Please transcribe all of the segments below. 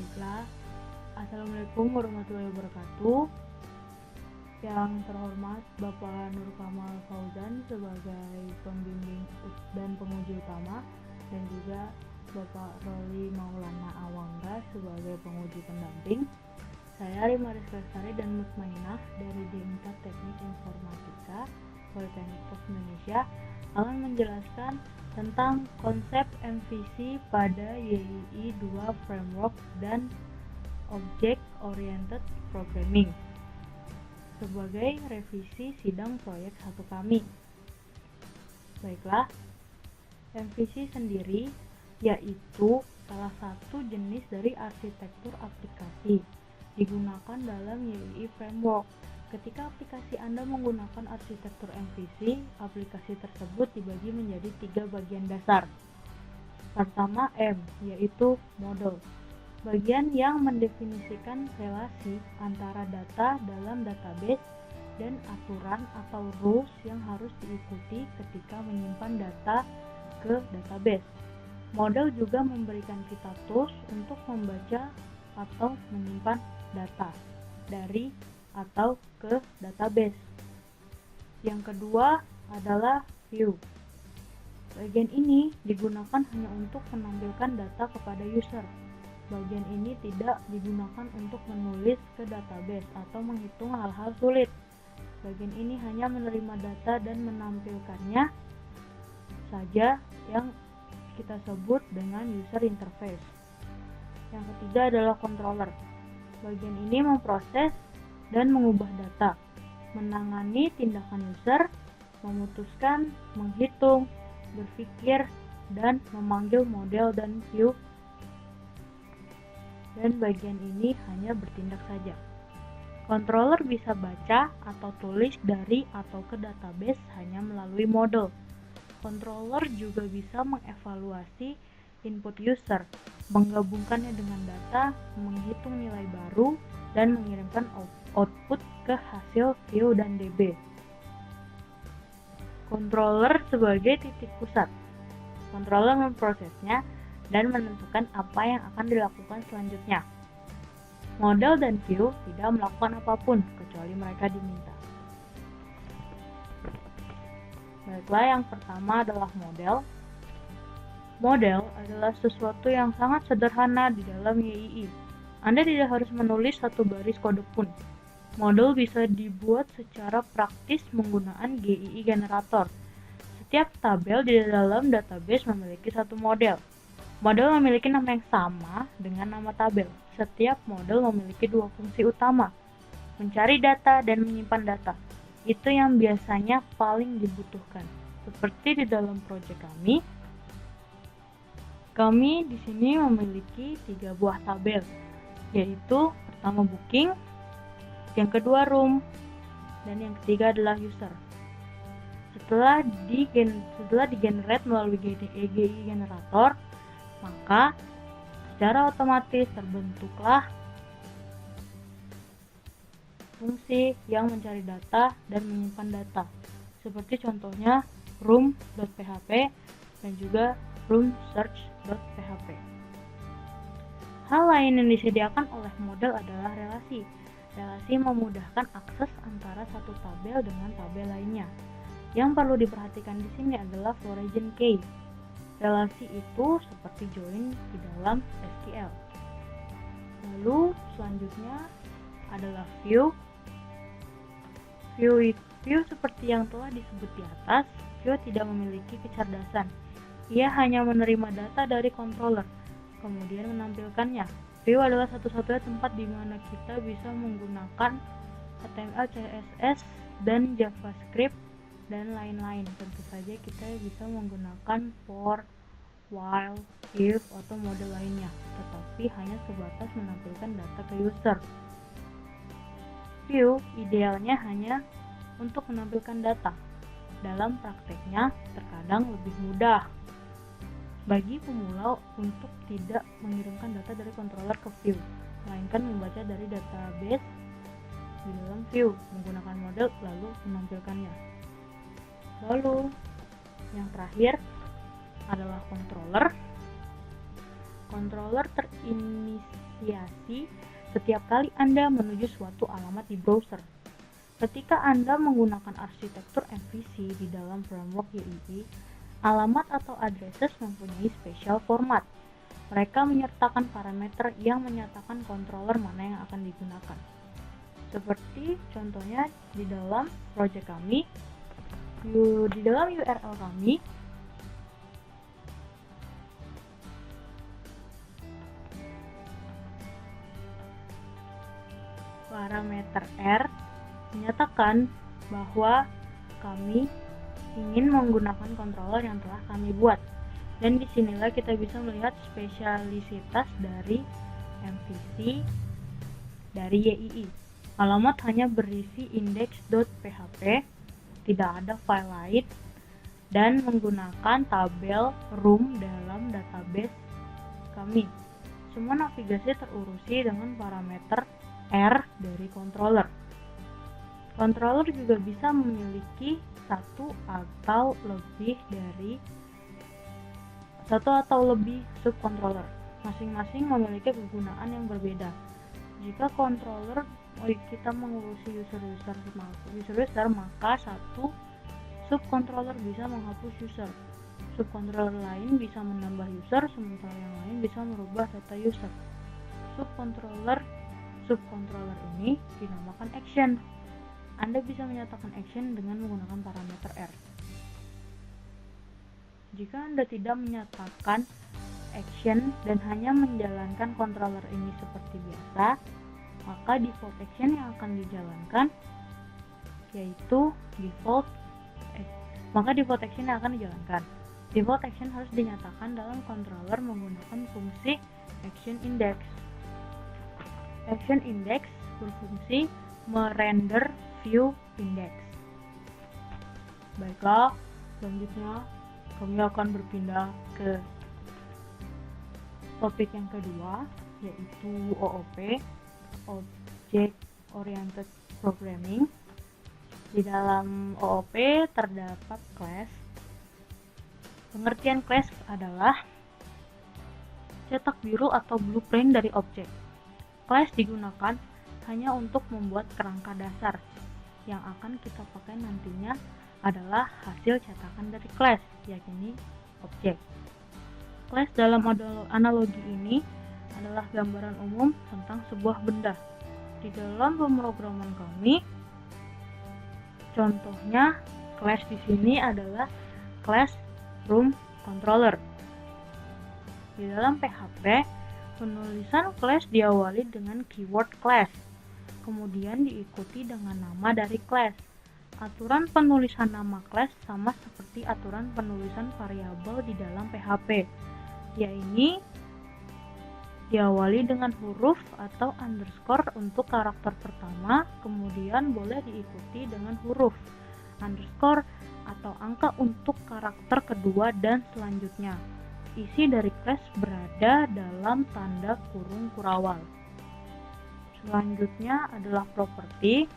Baiklah, Assalamualaikum warahmatullahi wabarakatuh. Yang terhormat Bapak Nur Kamal Fauzan sebagai pembimbing dan penguji utama, dan juga Bapak Roli Maulana Awangga sebagai penguji pendamping. Saya Rima Rizka Lestari dan Mutmainah dari Dimta Teknik Informatika Politeknik Indonesia akan menjelaskan tentang konsep MVC pada YII 2 Framework dan Object Oriented Programming sebagai revisi sidang proyek 1 kami. Baiklah, MVC sendiri yaitu salah satu jenis dari arsitektur aplikasi digunakan dalam YII Framework. Ketika aplikasi Anda menggunakan arsitektur MVC, aplikasi tersebut dibagi menjadi 3 bagian dasar. Pertama, M, yaitu model, bagian yang mendefinisikan relasi antara data dalam database dan aturan atau rules yang harus diikuti ketika menyimpan data ke database. Model juga memberikan kita tools untuk membaca atau menyimpan data dari atau ke database. Yang kedua adalah view. Bagian ini digunakan hanya untuk menampilkan data kepada user. Bagian ini tidak digunakan untuk menulis ke database atau menghitung hal-hal sulit. Bagian ini hanya menerima data dan menampilkannya saja, yang kita sebut dengan user interface. Yang ketiga adalah controller. Bagian ini memproses dan mengubah data, menangani tindakan user, memutuskan, menghitung, berpikir, dan memanggil model dan view. Dan bagian ini hanya bertindak saja. Controller bisa baca atau tulis dari atau ke database hanya melalui model. Controller juga bisa mengevaluasi input user, menggabungkannya dengan data, menghitung nilai baru, dan mengirimkan output ke hasil view dan DB. Controller sebagai titik pusat. Controller memprosesnya dan menentukan apa yang akan dilakukan selanjutnya. Model dan view tidak melakukan apapun kecuali mereka diminta. Baiklah, yang pertama adalah model. Model adalah sesuatu yang sangat sederhana di dalam YII. Anda tidak harus menulis satu baris kode pun. Model bisa dibuat secara praktis menggunakan GII generator. Setiap tabel di dalam database memiliki satu model. Model memiliki nama yang sama dengan nama tabel. Setiap model memiliki 2 fungsi utama, mencari data dan menyimpan data. Itu yang biasanya paling dibutuhkan. Seperti di dalam proyek kami di sini memiliki 3 buah tabel, yaitu pertama booking, yang kedua room, dan yang ketiga adalah user. Setelah di-generate melalui GII generator, maka secara otomatis terbentuklah fungsi yang mencari data dan menyimpan data, seperti contohnya room.php dan juga room_search.php. Hal lain yang disediakan oleh model adalah relasi. Relasi memudahkan akses antara satu tabel dengan tabel lainnya. Yang perlu diperhatikan di sini adalah foreign key. Relasi itu seperti join di dalam SQL. Lalu selanjutnya adalah view. View seperti yang telah disebut di atas, view tidak memiliki kecerdasan. Ia hanya menerima data dari controller, kemudian menampilkannya. View adalah satu-satunya tempat di mana kita bisa menggunakan HTML, CSS, dan JavaScript, dan lain-lain. Tentu saja kita bisa menggunakan for, while, if, atau model lainnya, tetapi hanya sebatas menampilkan data ke user. View idealnya hanya untuk menampilkan data. Dalam prakteknya, terkadang lebih mudah bagi pemula untuk tidak mengirimkan data dari controller ke view, melainkan membaca dari database di dalam view, menggunakan model lalu menampilkannya. Lalu, yang terakhir adalah controller. Controller diferensiasi setiap kali Anda menuju suatu alamat di browser. Ketika Anda menggunakan arsitektur MVC di dalam framework YII, alamat atau addresses mempunyai special format. Mereka menyertakan parameter yang menyatakan controller mana yang akan digunakan. Seperti contohnya di dalam project kami, di dalam URL kami, parameter R menyatakan bahwa kami ingin menggunakan controller yang telah kami buat. Dan disinilah kita bisa melihat spesialisitas dari MVC dari YII. Alamat hanya berisi index.php, tidak ada file lain, dan menggunakan tabel room dalam database kami. Semua navigasi terurusi dengan parameter R dari controller. Controller juga bisa memiliki satu atau lebih subcontroller. Masing-masing memiliki kegunaan yang berbeda. Jika controller kita mengurusi user, maka satu subcontroller bisa menghapus user. Subcontroller lain bisa menambah user, sementara yang lain bisa merubah data user. Subcontroller ini dinamakan action. Anda bisa menyatakan action dengan menggunakan parameter R. Jika Anda tidak menyatakan action dan hanya menjalankan controller ini seperti biasa, maka default action yang akan dijalankan Default action harus dinyatakan dalam controller menggunakan fungsi action index. Action index berfungsi merender view index. Baiklah, selanjutnya kami akan berpindah ke topik yang kedua, yaitu OOP, Object Oriented Programming. Di dalam OOP terdapat class. Pengertian class adalah cetak biru atau blueprint dari objek. Class digunakan hanya untuk membuat kerangka dasar. Yang akan kita pakai nantinya adalah hasil cetakan dari class, yakni objek. Class dalam analogi ini adalah gambaran umum tentang sebuah benda. Di dalam pemrograman kami, contohnya class di sini adalah class room controller. Di dalam PHP, penulisan class diawali dengan keyword class, kemudian diikuti dengan nama dari class. Aturan penulisan nama class sama seperti aturan penulisan variabel di dalam PHP, yaitu diawali dengan huruf atau underscore untuk karakter pertama, kemudian boleh diikuti dengan huruf, underscore, atau angka untuk karakter kedua dan selanjutnya. Isi dari class berada dalam tanda kurung kurawal. Selanjutnya adalah property.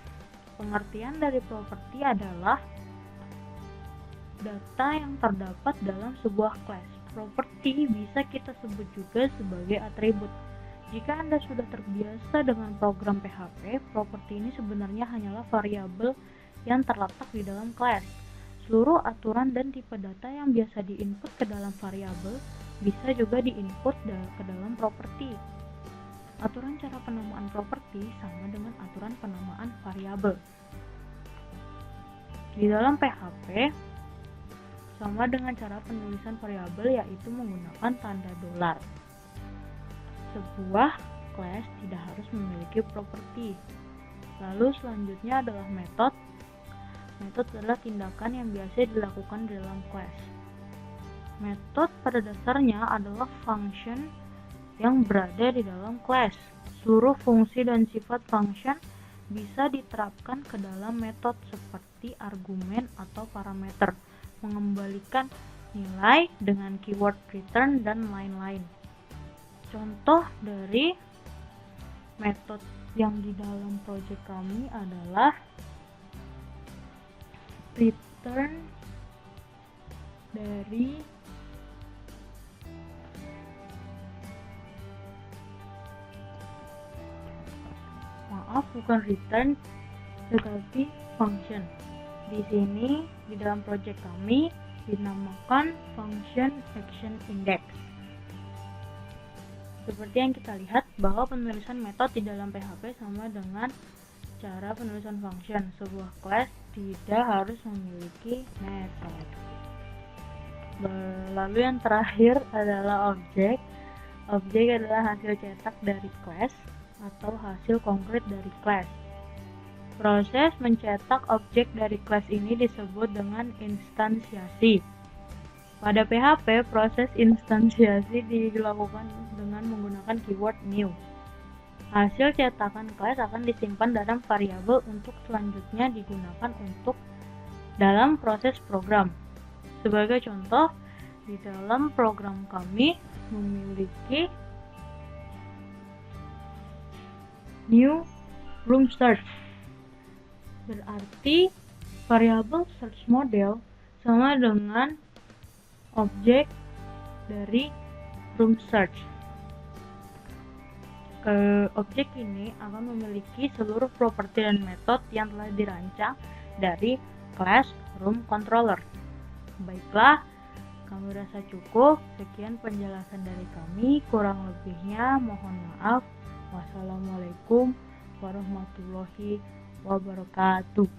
Pengertian dari property adalah data yang terdapat dalam sebuah class. Property bisa kita sebut juga sebagai atribut. Jika Anda sudah terbiasa dengan program PHP, property ini sebenarnya hanyalah variabel yang terletak di dalam class. Seluruh aturan dan tipe data yang biasa diinput ke dalam variabel bisa juga diinput ke dalam property. Aturan cara penamaan properti sama dengan aturan penamaan variabel. Di dalam PHP, sama dengan cara penulisan variabel, yaitu menggunakan tanda $. Sebuah class tidak harus memiliki properti. Lalu selanjutnya adalah method. Method adalah tindakan yang biasa dilakukan di dalam class. Method pada dasarnya adalah function yang berada di dalam class. Seluruh fungsi dan sifat function bisa diterapkan ke dalam metode seperti argumen atau parameter, mengembalikan nilai dengan keyword return dan lain-lain. Contoh dari metode yang di dalam project kami adalah return dari maaf, bukan return, tetapi function. Di sini, di dalam project kami, dinamakan function action index. Seperti yang kita lihat bahwa penulisan metode di dalam PHP sama dengan cara penulisan function. Sebuah class tidak harus memiliki metode. Lalu yang terakhir adalah objek. Objek adalah hasil cetak dari class atau hasil konkret dari class. Proses mencetak objek dari kelas ini disebut dengan instansiasi. Pada PHP, proses instansiasi dilakukan dengan menggunakan keyword new. Hasil cetakan kelas akan disimpan dalam variabel untuk selanjutnya digunakan untuk dalam proses program. Sebagai contoh, di dalam program kami memiliki new room search. Berarti variabel search model sama dengan objek dari room search. Objek ini akan memiliki seluruh properti dan metode yang telah dirancang dari class room controller. Baiklah, kami rasa cukup. Sekian penjelasan dari kami. Kurang lebihnya mohon maaf. Wassalamualaikum warahmatullahi wabarakatuh.